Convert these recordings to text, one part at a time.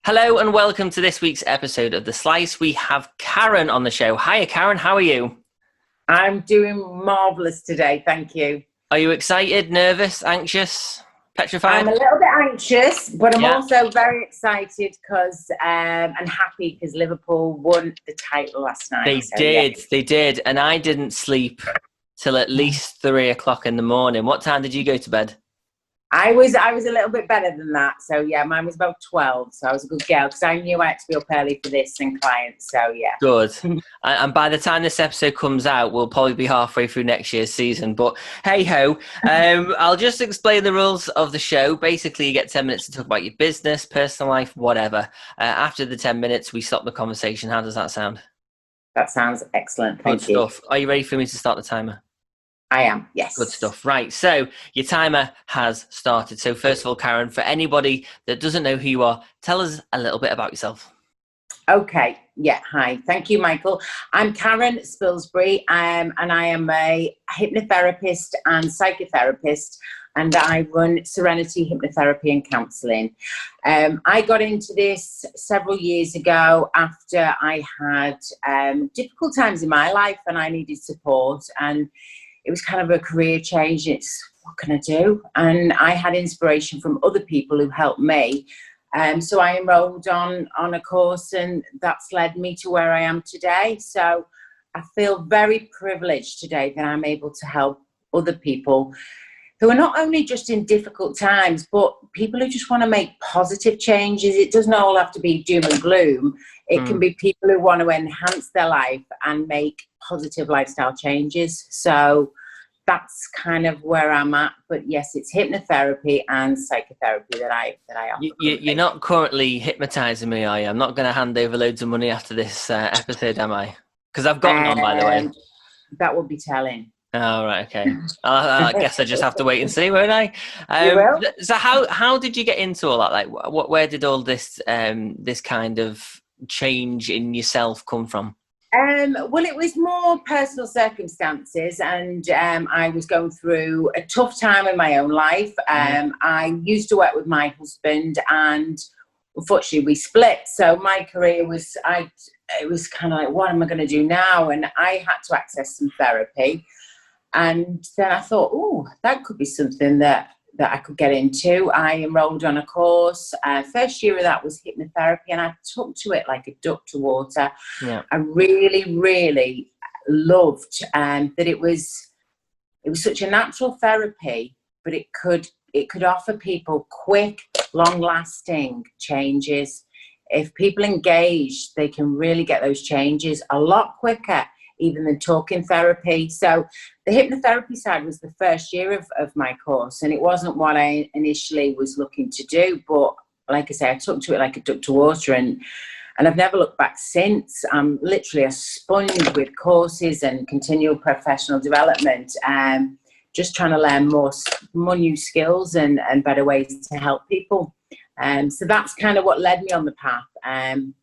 Hello and welcome to this week's episode of The Slice. We have Karen on the show. Hiya, Karen. How are you? I'm doing marvellous today, thank you. Are you excited, nervous, anxious, petrified? I'm a little bit anxious, but I'm Yeah. also very excited because and happy because Liverpool won the title last night. They did. And I didn't sleep till at least 3 o'clock in the morning. What time did you go to bed? I was a little bit better than that. So yeah, mine was about 12. So I was a good girl because I knew I had to be up early for this and clients. So yeah. Good. And by the time this episode comes out, we'll probably be halfway through next year's season. But hey ho, I'll just explain the rules of the show. Basically, you get 10 minutes to talk about your business, personal life, whatever. After the 10 minutes, we stop the conversation. How does that sound? That sounds excellent. Thank you. Good stuff. Are you ready for me to start the timer? I am, yes. Good stuff. Right, so your timer has started. So first of all, Karen, for anybody that doesn't know who you are, tell us a little bit about yourself. Okay, yeah, hi. Thank you, Michael. I'm Karen Spilsbury, and I am a hypnotherapist and psychotherapist, and I run Serenity Hypnotherapy and Counselling. I got into this several years ago after I had difficult times in my life and I needed support, and it was kind of a career change. It's what can I do? And I had inspiration from other people who helped me. So I enrolled on a course, and that's led me to where I am today. So I feel very privileged today that I'm able to help other people who are not only just in difficult times, but people who just want to make positive changes. It doesn't all have to be doom and gloom. It can be people who want to enhance their life and make positive lifestyle changes. So that's kind of where I'm at. But yes, it's hypnotherapy and psychotherapy that I offer. You're not currently hypnotizing me, are you? I'm not going to hand over loads of money after this episode, am I? Because I've got none, by the way. That would be telling. Oh, right, okay. I guess I just have to wait and see, won't I? You will. So how did you get into all that? Like, where did all this this kind of change in yourself come from? Well, it was more personal circumstances, and I was going through a tough time in my own life. I used to work with my husband, and unfortunately we split. So my career was, it was kind of like, what am I going to do now? And I had to access some therapy. And then I thought, oh, that could be something that I could get into. I enrolled on a course. First year of that was hypnotherapy, and I took to it like a duck to water. Yeah. I really, really loved that it was such a natural therapy, but it could offer people quick, long-lasting changes. If people engage, they can really get those changes a lot quicker even than talking therapy. So the hypnotherapy side was the first year of my course, and it wasn't what I initially was looking to do. But like I say, I took to it like a duck to water, and I've never looked back since. I'm literally a sponge with courses and continual professional development, just trying to learn more new skills and better ways to help people. So that's kind of what led me on the path. And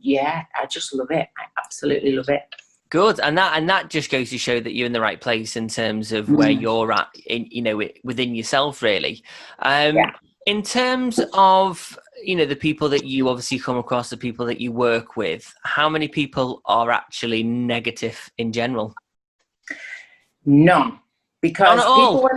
yeah, I just love it. I absolutely love it. Good, and that just goes to show that you're in the right place in terms of where you're at, within yourself, really. In terms of the people that you obviously come across, the people that you work with, how many people are actually negative in general? None, because None at all.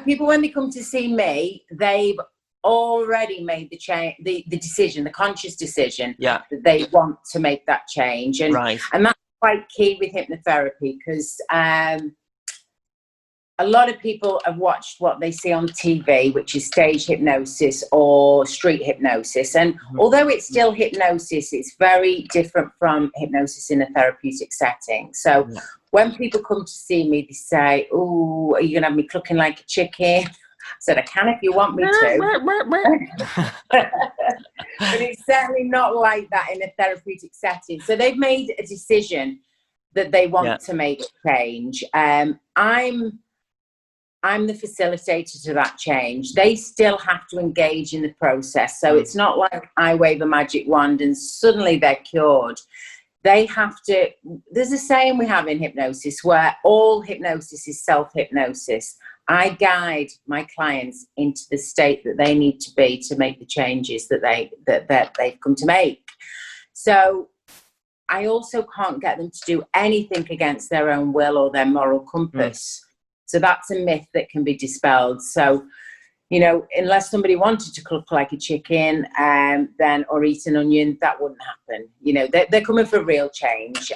people when they come to see me, they've already made the change, the decision, the conscious decision that they want to make that change, and that's quite key with hypnotherapy, because a lot of people have watched what they see on TV, which is stage hypnosis or street hypnosis, and although it's still hypnosis, it's very different from hypnosis in a therapeutic setting. So when people come to see me, they say, "Oh, are you gonna have me clucking like a chicken?" I said, I can if you want me to. But it's certainly not like that in a therapeutic setting. So they've made a decision that they want to make a change. I'm the facilitator to that change. They still have to engage in the process. So it's not like I wave a magic wand and suddenly they're cured. They have to, there's a saying we have in hypnosis where all hypnosis is self-hypnosis. I guide my clients into the state that they need to be to make the changes that they've come to make. So I also can't get them to do anything against their own will or their moral compass. So that's a myth that can be dispelled. So, you know, unless somebody wanted to cook like a chicken, then or eat an onion, that wouldn't happen. You know, they're coming for real change.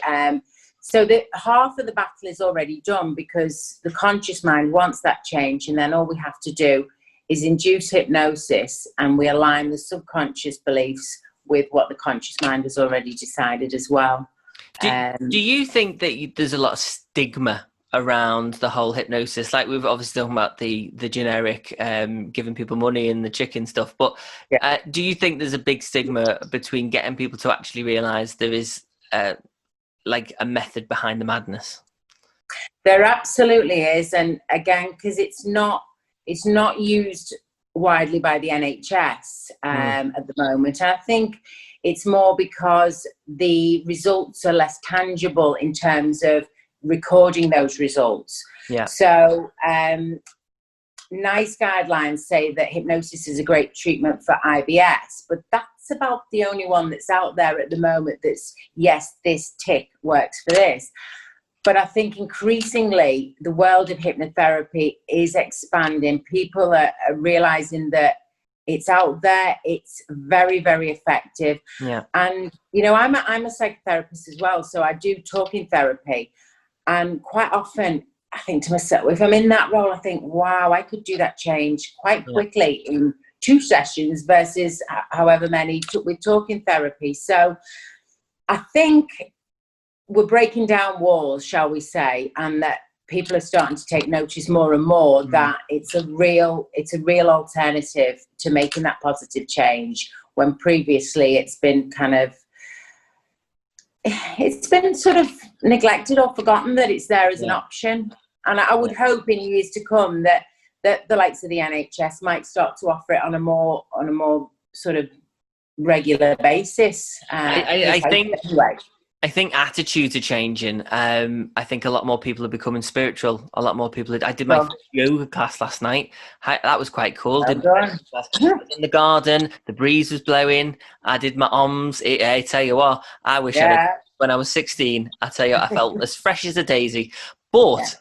So the half of the battle is already done, because the conscious mind wants that change, and then all we have to do is induce hypnosis, and we align the subconscious beliefs with what the conscious mind has already decided as well. Do you think that there's a lot of stigma around the whole hypnosis? Like, we've obviously talking about the generic giving people money and the chicken stuff, but do you think there's a big stigma between getting people to actually realize there is like a method behind the madness? There absolutely is, and again, because it's not used widely by the NHS at the moment. I think it's more because the results are less tangible in terms of recording those results. So NICE guidelines say that hypnosis is a great treatment for IBS, but that's about the only one that's out there at the moment that's, yes, this tick works for this. But I think increasingly the world of hypnotherapy is expanding. People are realizing that it's out there. It's very, very effective. And, you know, I'm a psychotherapist as well. So I do talking therapy. And quite often I think to myself, if I'm in that role, I think, wow, I could do that change quite quickly in 2 sessions versus however many with talking therapy. So I think we're breaking down walls, shall we say, and that people are starting to take notice more and more that it's a real alternative to making that positive change, when previously it's been sort of neglected or forgotten that it's there as an option. And I would hope in years to come that the likes of the NHS might start to offer it on a more sort of regular basis. I think attitudes are changing. I think a lot more people are becoming spiritual. A lot more people. I did my first yoga class last night. That was quite cool. I was in the garden. The breeze was blowing. I did my OMS. I tell you what, I wish I did when I was 16. I tell you, I felt as fresh as a daisy. But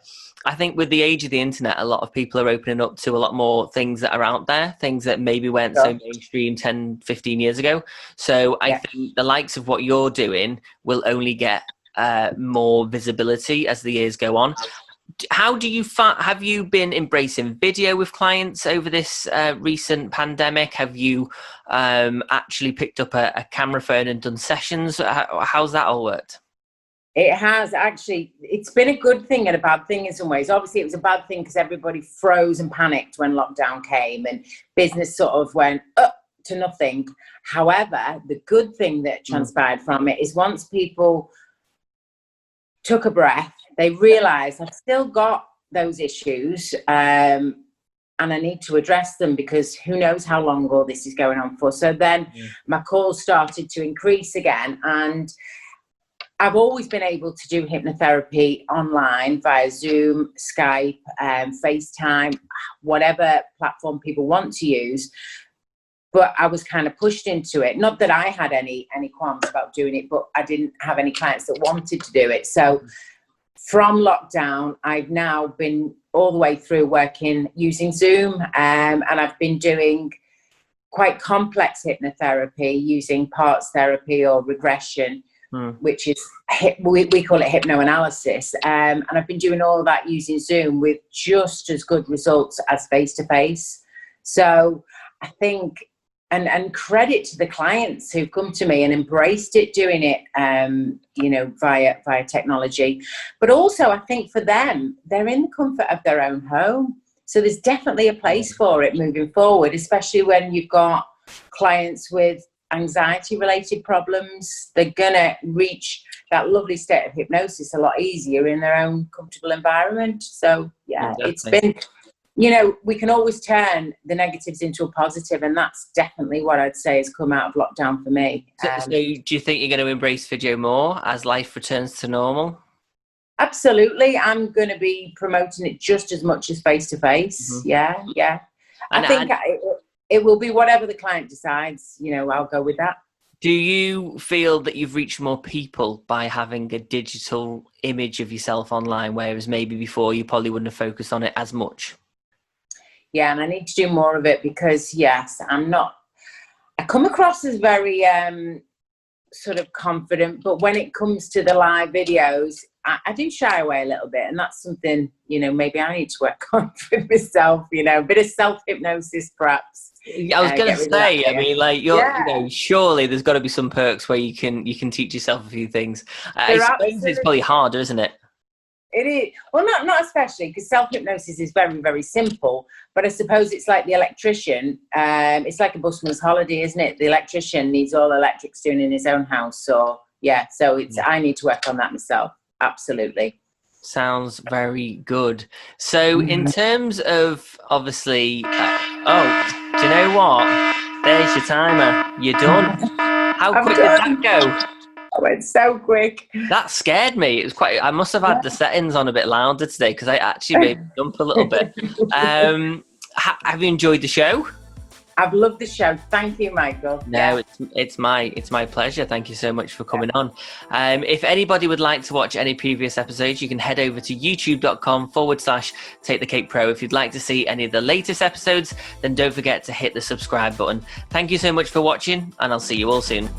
I think with the age of the internet, a lot of people are opening up to a lot more things that are out there, things that maybe weren't so mainstream 10, 15 years ago. So I think the likes of what you're doing will only get more visibility as the years go on. How do you have you been embracing video with clients over this recent pandemic? Have you actually picked up a camera phone and done sessions? How's that all worked? It has actually. It's been a good thing and a bad thing in some ways. Obviously, it was a bad thing because everybody froze and panicked when lockdown came and business sort of went up to nothing. However, the good thing that transpired from it is once people took a breath, they realised I've still got those issues and I need to address them because who knows how long all this is going on for. So then my calls started to increase again, and I've always been able to do hypnotherapy online via Zoom, Skype, FaceTime, whatever platform people want to use. But I was kind of pushed into it. Not that I had any qualms about doing it, but I didn't have any clients that wanted to do it. So from lockdown, I've now been all the way through working using Zoom, and I've been doing quite complex hypnotherapy using parts therapy or regression, which is, we call it hypnoanalysis. And I've been doing all of that using Zoom with just as good results as face-to-face. So I think, and credit to the clients who've come to me and embraced it, doing it, via technology. But also I think for them, they're in the comfort of their own home. So there's definitely a place for it moving forward, especially when you've got clients with anxiety related problems. They're gonna reach that lovely state of hypnosis a lot easier in their own comfortable environment. So it's been, we can always turn the negatives into a positive, and that's definitely what I'd say has come out of lockdown for me. So do you think you're going to embrace video more as life returns to normal? Absolutely. I'm going to be promoting it just as much as face-to-face. Yeah. I think it will be whatever the client decides, I'll go with that. Do you feel that you've reached more people by having a digital image of yourself online, whereas maybe before you probably wouldn't have focused on it as much? Yeah, and I need to do more of it because, yes, I come across as very sort of confident, but when it comes to the live videos, I do shy away a little bit, and that's something, maybe I need to work on for myself, a bit of self-hypnosis perhaps. I was going to say, I mean, like surely there's got to be some perks where you can teach yourself a few things. I suppose it's probably harder, isn't it? It is. Well, not especially, because self-hypnosis is very, very simple. But I suppose it's like the electrician. It's like a busman's holiday, isn't it? The electrician needs all electrics doing in his own house. So, yeah, I need to work on that myself. Absolutely. Sounds very good. So in terms of, obviously, do you know what? There's your timer. You're done. How quick did that go? I went so quick. That scared me. It was I must have had the settings on a bit louder today because I actually made me jump a little bit. Have you enjoyed the show? I've loved the show. Thank you, Michael. No, it's my pleasure. Thank you so much for coming on. If anybody would like to watch any previous episodes, you can head over to youtube.com/Take the Cake Pro. If you'd like to see any of the latest episodes, then don't forget to hit the subscribe button. Thank you so much for watching, and I'll see you all soon.